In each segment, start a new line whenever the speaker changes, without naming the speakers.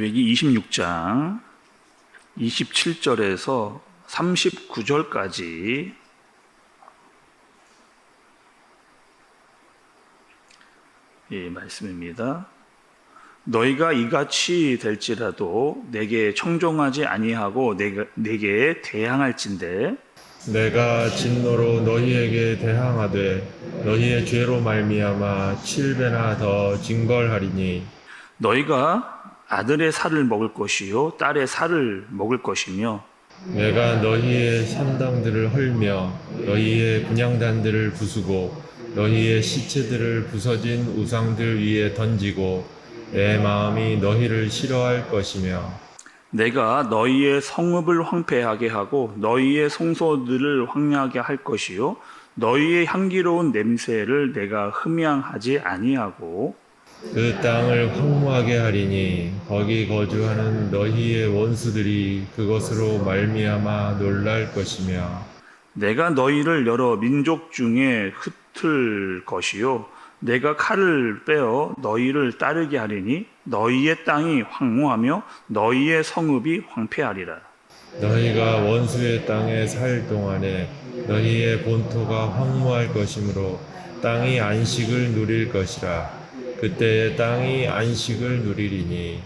레위기 26장 27절에서 39절까지 말씀입니다. 너희가 이같이 될지라도 내게 청종하지 아니하고 내게 대항할진대
내가 진노로 너희에게 대항하되 너희의 죄로 말미암아 7배나 더 징벌하리니
너희가 아들의 살을 먹을 것이요 딸의 살을 먹을 것이며
내가 너희의 산당들을 헐며 너희의 분향단들을 부수고 너희의 시체들을 부서진 우상들 위에 던지고 내 마음이 너희를 싫어할 것이며
내가 너희의 성읍을 황폐하게 하고 너희의 성소들을 황폐하게 할 것이요 너희의 향기로운 냄새를 내가 흠양하지 아니하고
그 땅을 황무하게 하리니 거기 거주하는 너희의 원수들이 그것으로 말미암아 놀랄 것이며
내가 너희를 여러 민족 중에 흩을 것이요 내가 칼을 빼어 너희를 따르게 하리니 너희의 땅이 황무하며 너희의 성읍이 황폐하리라.
너희가 원수의 땅에 살 동안에 너희의 본토가 황무할 것이므로 땅이 안식을 누릴 것이라. 그때의 땅이 안식을 누리리니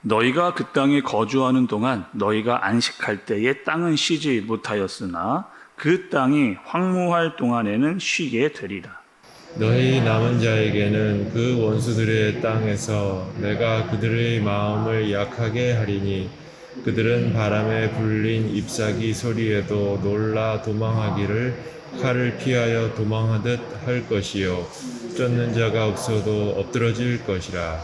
너희가 그 땅에 거주하는 동안 너희가 안식할 때에 땅은 쉬지 못하였으나 그 땅이 황무할 동안에는 쉬게 되리라.
너희 남은 자에게는 그 원수들의 땅에서 내가 그들의 마음을 약하게 하리니 그들은 바람에 불린 잎사귀 소리에도 놀라 도망하기를 칼을 피하여 도망하듯 할 것이요 쫓는 자가 없어도 엎드러질 것이라.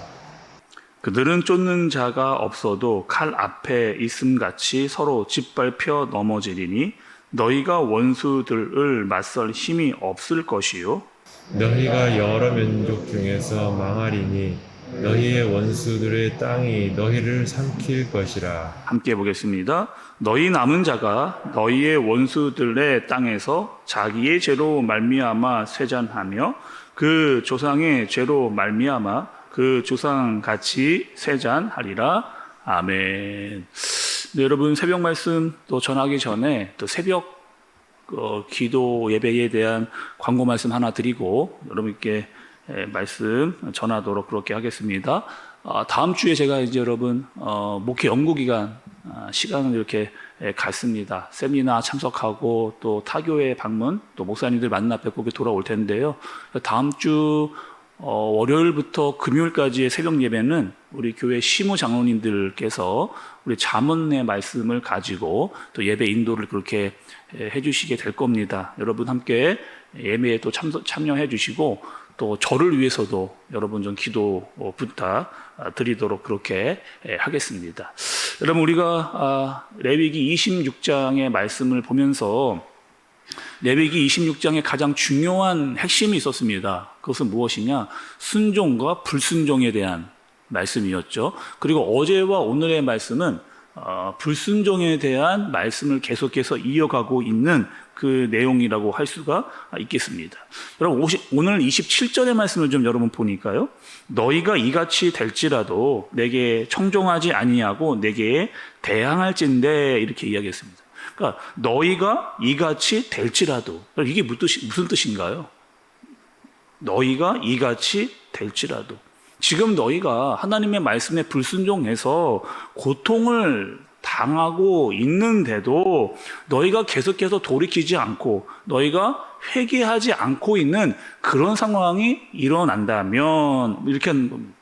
그들은 쫓는 자가 없어도 칼 앞에 있음같이 서로 짓밟혀 넘어지리니 너희가 원수들을 맞설 힘이 없을 것이요
너희가 여러 민족 중에서 망하리니 너희의 원수들의 땅이 너희를 삼킬 것이라.
함께 보겠습니다. 너희 남은 자가 너희의 원수들의 땅에서 자기의 죄로 말미암아 쇠잔하며 그 조상의 죄로 말미암아 그 조상같이 쇠잔하리라. 아멘. 네, 여러분 새벽 말씀 또 전하기 전에 또 새벽 기도 예배에 대한 광고 말씀 하나 드리고 여러분께 말씀 전하도록 그렇게 하겠습니다. 다음 주에 제가 이제 여러분 목회 연구 기간 시간을 이렇게 갖습니다. 세미나 참석하고 또 타교회 방문 또 목사님들 만나 뵙고 돌아올 텐데요. 다음 주 월요일부터 금요일까지의 새벽 예배는 우리 교회 시무 장로님들께서 우리 잠언의 말씀을 가지고 또 예배 인도를 그렇게 해주시게 될 겁니다. 여러분 함께 예배에 또 참여해 주시고 또 저를 위해서도 여러분 좀 기도 부탁 드리도록 그렇게 하겠습니다. 여러분 우리가 레위기 26장의 말씀을 보면서 레위기 26장에 가장 중요한 핵심이 있었습니다. 그것은 무엇이냐? 순종과 불순종에 대한 말씀이었죠. 그리고 어제와 오늘의 말씀은 불순종에 대한 말씀을 계속해서 이어가고 있는 그 내용이라고 할 수가 있겠습니다. 여러분 오늘 27절의 말씀을 좀 여러분 보니까요. 너희가 이같이 될지라도 내게 청종하지 아니하고 내게 대항할진대 이렇게 이야기했습니다. 그러니까 너희가 이같이 될지라도 이게 무슨 뜻인가요? 너희가 이같이 될지라도 지금 너희가 하나님의 말씀에 불순종해서 고통을 당하고 있는데도 너희가 계속해서 돌이키지 않고 너희가 회개하지 않고 있는 그런 상황이 일어난다면 이렇게 하는 겁니다.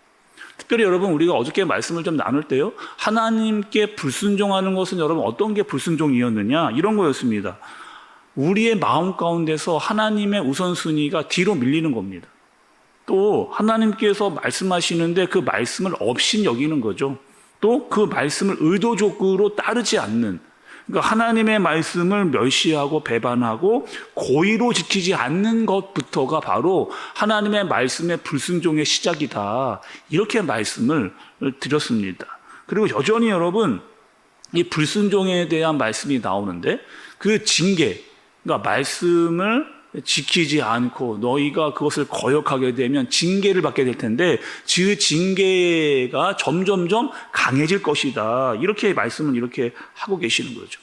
특별히 여러분 우리가 어저께 말씀을 좀 나눌 때요. 하나님께 불순종하는 것은 여러분 어떤 게 불순종이었느냐 이런 거였습니다. 우리의 마음 가운데서 하나님의 우선순위가 뒤로 밀리는 겁니다. 또 하나님께서 말씀하시는데 그 말씀을 없인 여기는 거죠. 또 그 말씀을 의도적으로 따르지 않는 그러니까 하나님의 말씀을 멸시하고 배반하고 고의로 지키지 않는 것부터가 바로 하나님의 말씀의 불순종의 시작이다. 이렇게 말씀을 드렸습니다. 그리고 여전히 여러분 이 불순종에 대한 말씀이 나오는데 그 징계 그러니까 말씀을 지키지 않고 너희가 그것을 거역하게 되면 징계를 받게 될 텐데 그 징계가 점점점 강해질 것이다. 이렇게 말씀을 이렇게 하고 계시는 거죠.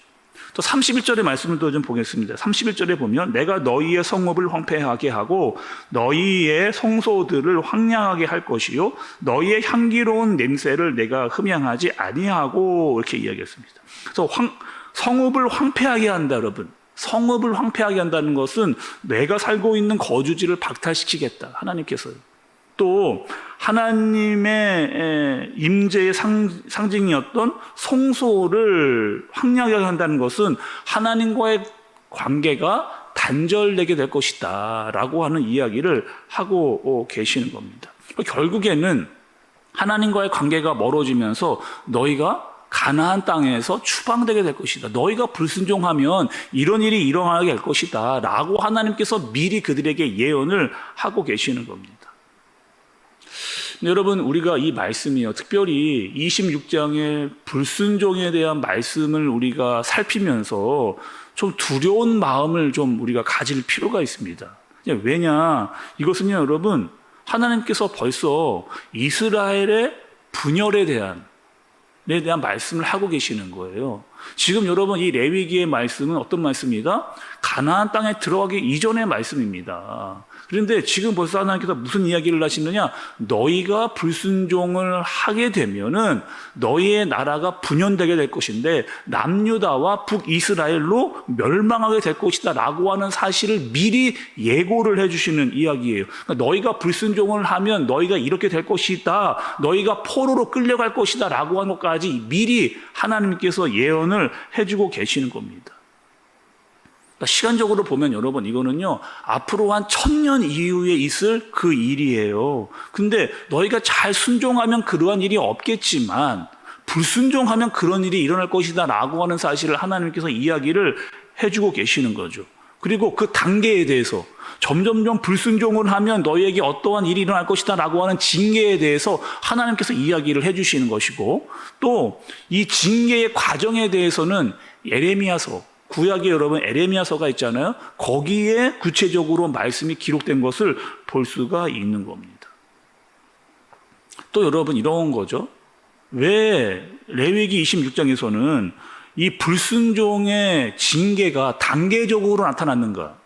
또 31절의 말씀을 또 좀 보겠습니다. 31절에 보면 내가 너희의 성읍을 황폐하게 하고 너희의 성소들을 황량하게 할 것이요 너희의 향기로운 냄새를 내가 흠양하지 아니하고 이렇게 이야기했습니다. 그래서 성읍을 황폐하게 한다, 여러분. 성읍을 황폐하게 한다는 것은 내가 살고 있는 거주지를 박탈시키겠다. 하나님께서요. 또 하나님의 임재의 상징이었던 성소를 황량하게 한다는 것은 하나님과의 관계가 단절되게 될 것이다 라고 하는 이야기를 하고 계시는 겁니다. 결국에는 하나님과의 관계가 멀어지면서 너희가 가나안 땅에서 추방되게 될 것이다. 너희가 불순종하면 이런 일이 일어나게 될 것이다 라고 하나님께서 미리 그들에게 예언을 하고 계시는 겁니다. 여러분, 우리가 이 말씀이요, 특별히 26장의 불순종에 대한 말씀을 우리가 살피면서 좀 두려운 마음을 좀 우리가 가질 필요가 있습니다. 왜냐, 이것은요, 여러분, 하나님께서 벌써 이스라엘의 분열에 대한 말씀을 하고 계시는 거예요. 지금 여러분, 이 레위기의 말씀은 어떤 말씀입니다? 가나안 땅에 들어가기 이전의 말씀입니다. 그런데 지금 벌써 하나님께서 무슨 이야기를 하시느냐? 너희가 불순종을 하게 되면은 너희의 나라가 분열되게 될 것인데 남유다와 북이스라엘로 멸망하게 될 것이다 라고 하는 사실을 미리 예고를 해주시는 이야기예요. 그러니까 너희가 불순종을 하면 너희가 이렇게 될 것이다, 너희가 포로로 끌려갈 것이다 라고 하는 것까지 미리 하나님께서 예언을 해주고 계시는 겁니다. 시간적으로 보면 여러분, 이거는요, 앞으로 한 1000년 이후에 있을 그 일이에요. 근데 너희가 잘 순종하면 그러한 일이 없겠지만 불순종하면 그런 일이 일어날 것이다 라고 하는 사실을 하나님께서 이야기를 해주고 계시는 거죠. 그리고 그 단계에 대해서 점점점 불순종을 하면 너희에게 어떠한 일이 일어날 것이다 라고 하는 징계에 대해서 하나님께서 이야기를 해주시는 것이고, 또 이 징계의 과정에 대해서는 예레미야서, 구약에 여러분 에레미야서가 있잖아요. 거기에 구체적으로 말씀이 기록된 것을 볼 수가 있는 겁니다. 또 여러분, 이런 거죠. 왜 레위기 26장에서는 이 불순종의 징계가 단계적으로 나타났는가?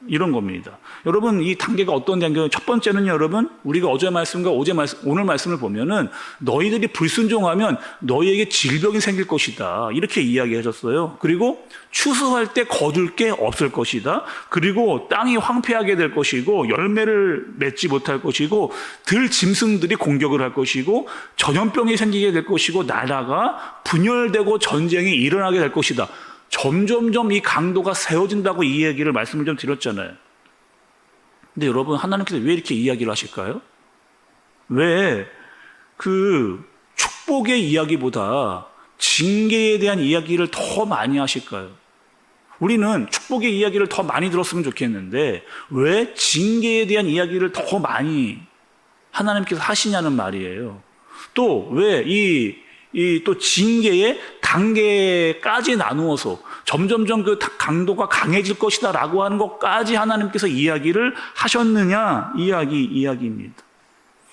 이런 겁니다. 여러분, 이 단계가 어떤 단계예요? 첫 번째는 여러분, 우리가 어제 말씀과 오늘 말씀을 보면은 너희들이 불순종하면 너희에게 질병이 생길 것이다, 이렇게 이야기하셨어요. 그리고 추수할 때 거둘 게 없을 것이다. 그리고 땅이 황폐하게 될 것이고 열매를 맺지 못할 것이고 들 짐승들이 공격을 할 것이고 전염병이 생기게 될 것이고 나라가 분열되고 전쟁이 일어나게 될 것이다. 점점점 이 강도가 세워진다고 이 얘기를 말씀을 좀 드렸잖아요. 근데 여러분, 하나님께서 왜 이렇게 이야기를 하실까요? 왜 그 축복의 이야기보다 징계에 대한 이야기를 더 많이 하실까요? 우리는 축복의 이야기를 더 많이 들었으면 좋겠는데 왜 징계에 대한 이야기를 더 많이 하나님께서 하시냐는 말이에요. 또 왜 또 징계의 단계까지 나누어서 점점점 그 강도가 강해질 것이다 라고 하는 것까지 하나님께서 이야기를 하셨느냐, 이야기입니다.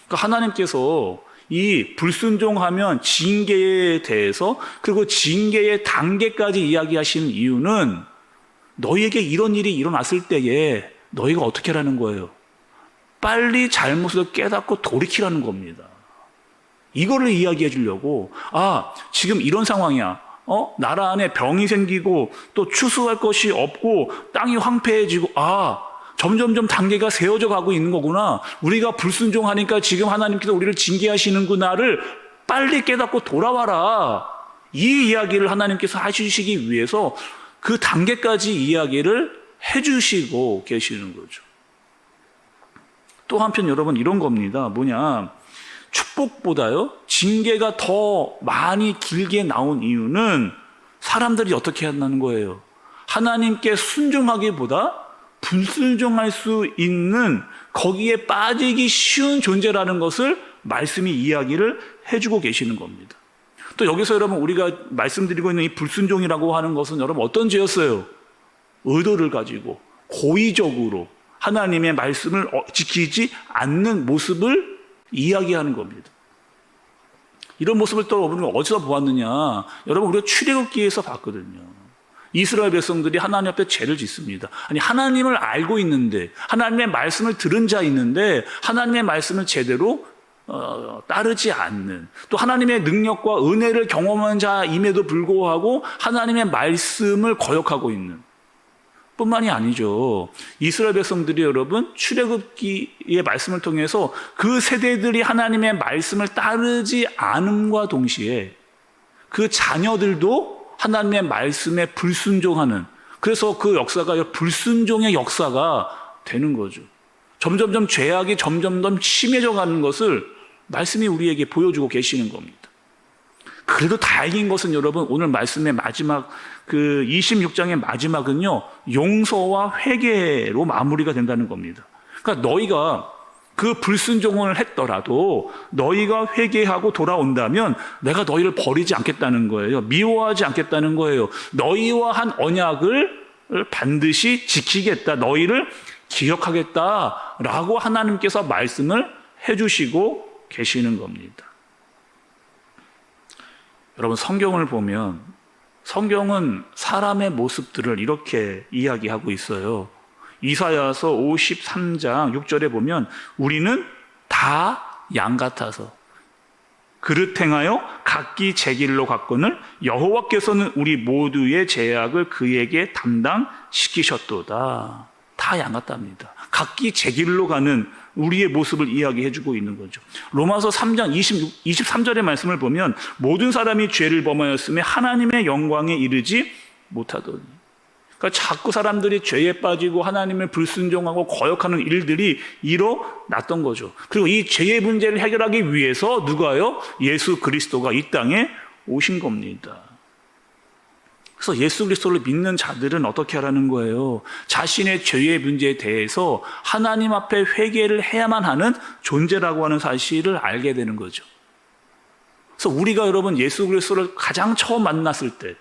그러니까 하나님께서 이 불순종하면 징계에 대해서, 그리고 징계의 단계까지 이야기하시는 이유는 너희에게 이런 일이 일어났을 때에 너희가 어떻게 하라는 거예요? 빨리 잘못을 깨닫고 돌이키라는 겁니다. 이거를 이야기해 주려고, 지금 이런 상황이야. 나라 안에 병이 생기고 또 추수할 것이 없고 땅이 황폐해지고, 점점점 단계가 세워져 가고 있는 거구나. 우리가 불순종하니까 지금 하나님께서 우리를 징계하시는구나를 빨리 깨닫고 돌아와라. 이 이야기를 하나님께서 해주시기 위해서 그 단계까지 이야기를 해주시고 계시는 거죠. 또 한편 여러분, 이런 겁니다. 뭐냐, 축복보다요 징계가 더 많이 길게 나온 이유는 사람들이 어떻게 한다는 거예요? 하나님께 순종하기보다 불순종할 수 있는, 거기에 빠지기 쉬운 존재라는 것을 말씀이 이야기를 해주고 계시는 겁니다. 또 여기서 여러분, 우리가 말씀드리고 있는 이 불순종이라고 하는 것은 여러분 어떤 죄였어요? 의도를 가지고 고의적으로 하나님의 말씀을 지키지 않는 모습을 이야기하는 겁니다. 이런 모습을 또 우리가 어디서 보았느냐? 여러분, 우리가 출애굽기에서 봤거든요. 이스라엘 백성들이 하나님 앞에 죄를 짓습니다. 아니, 하나님을 알고 있는데, 하나님의 말씀을 들은 자 있는데 하나님의 말씀을 제대로 따르지 않는, 또 하나님의 능력과 은혜를 경험한 자임에도 불구하고 하나님의 말씀을 거역하고 있는 뿐만이 아니죠. 이스라엘 백성들이 여러분 출애굽기의 말씀을 통해서 그 세대들이 하나님의 말씀을 따르지 않음과 동시에 그 자녀들도 하나님의 말씀에 불순종하는, 그래서 그 역사가 불순종의 역사가 되는 거죠. 점점점 죄악이 점점점 심해져 가는 것을 말씀이 우리에게 보여주고 계시는 겁니다. 그래도 다행인 것은 여러분, 오늘 말씀의 마지막 그 26장의 마지막은요, 용서와 회개로 마무리가 된다는 겁니다. 그러니까 너희가 그 불순종을 했더라도 너희가 회개하고 돌아온다면 내가 너희를 버리지 않겠다는 거예요. 미워하지 않겠다는 거예요. 너희와 한 언약을 반드시 지키겠다, 너희를 기억하겠다라고 하나님께서 말씀을 해주시고 계시는 겁니다. 여러분, 성경을 보면 성경은 사람의 모습들을 이렇게 이야기하고 있어요. 이사야서 53장 6절에 보면 우리는 다 양 같아서 그릇 행하여 각기 제 길로 갔거늘 여호와께서는 우리 모두의 죄악을 그에게 담당시키셨도다. 다 양 같답니다. 각기 제 길로 가는 우리의 모습을 이야기해주고 있는 거죠. 로마서 3장 23절의 말씀을 보면 모든 사람이 죄를 범하였으며 하나님의 영광에 이르지 못하더니, 그러니까 자꾸 사람들이 죄에 빠지고 하나님을 불순종하고 거역하는 일들이 일어났던 거죠. 그리고 이 죄의 문제를 해결하기 위해서 누가요? 예수 그리스도가 이 땅에 오신 겁니다. 그래서 예수 그리스도를 믿는 자들은 어떻게 하라는 거예요? 자신의 죄의 문제에 대해서 하나님 앞에 회개를 해야만 하는 존재라고 하는 사실을 알게 되는 거죠. 그래서 우리가 여러분 예수 그리스도를 가장 처음 만났을 때,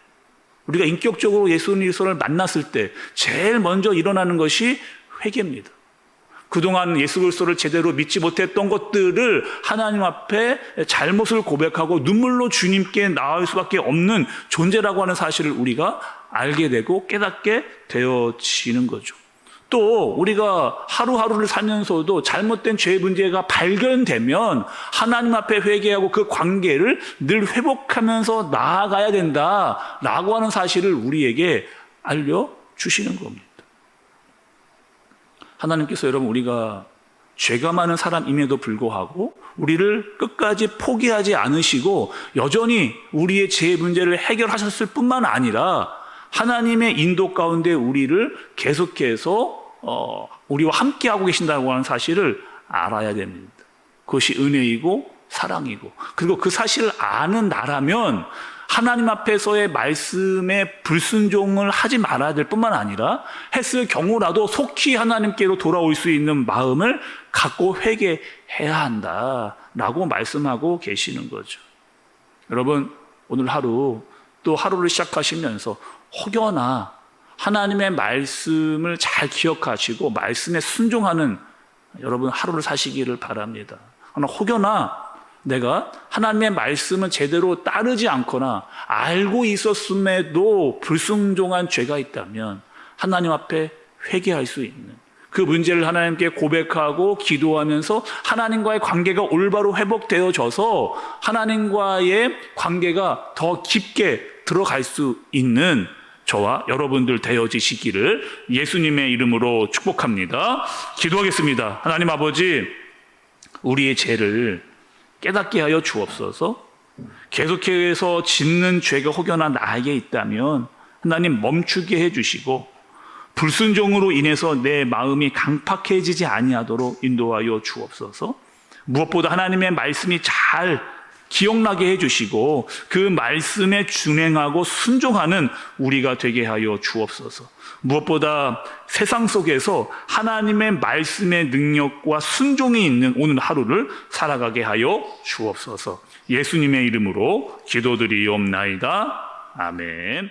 우리가 인격적으로 예수 그리스도를 만났을 때 제일 먼저 일어나는 것이 회개입니다. 그동안 예수 그리스도를 제대로 믿지 못했던 것들을 하나님 앞에 잘못을 고백하고 눈물로 주님께 나아올 수밖에 없는 존재라고 하는 사실을 우리가 알게 되고 깨닫게 되어지는 거죠. 또 우리가 하루하루를 살면서도 잘못된 죄의 문제가 발견되면 하나님 앞에 회개하고 그 관계를 늘 회복하면서 나아가야 된다라고 하는 사실을 우리에게 알려주시는 겁니다. 하나님께서 여러분, 우리가 죄가 많은 사람임에도 불구하고 우리를 끝까지 포기하지 않으시고 여전히 우리의 죄의 문제를 해결하셨을 뿐만 아니라 하나님의 인도 가운데 우리를 계속해서 우리와 함께하고 계신다고 하는 사실을 알아야 됩니다. 그것이 은혜이고 사랑이고, 그리고 그 사실을 아는 나라면 하나님 앞에서의 말씀에 불순종을 하지 말아야 될 뿐만 아니라 했을 경우라도 속히 하나님께로 돌아올 수 있는 마음을 갖고 회개해야 한다라고 말씀하고 계시는 거죠. 여러분, 오늘 하루 또 하루를 시작하시면서 혹여나 하나님의 말씀을 잘 기억하시고 말씀에 순종하는 여러분 하루를 사시기를 바랍니다. 그러나 혹여나 내가 하나님의 말씀을 제대로 따르지 않거나 알고 있었음에도 불순종한 죄가 있다면 하나님 앞에 회개할 수 있는, 그 문제를 하나님께 고백하고 기도하면서 하나님과의 관계가 올바로 회복되어져서 하나님과의 관계가 더 깊게 들어갈 수 있는 저와 여러분들 되어지시기를 예수님의 이름으로 축복합니다. 기도하겠습니다. 하나님 아버지, 우리의 죄를 깨닫게 하여 주옵소서. 계속해서 짓는 죄가 혹여나 나에게 있다면 하나님 멈추게 해주시고 불순종으로 인해서 내 마음이 강팍해지지 아니하도록 인도하여 주옵소서. 무엇보다 하나님의 말씀이 잘 기억나게 해주시고 그 말씀에 준행하고 순종하는 우리가 되게 하여 주옵소서. 무엇보다 세상 속에서 하나님의 말씀의 능력과 순종이 있는 오늘 하루를 살아가게 하여 주옵소서. 예수님의 이름으로 기도드리옵나이다. 아멘.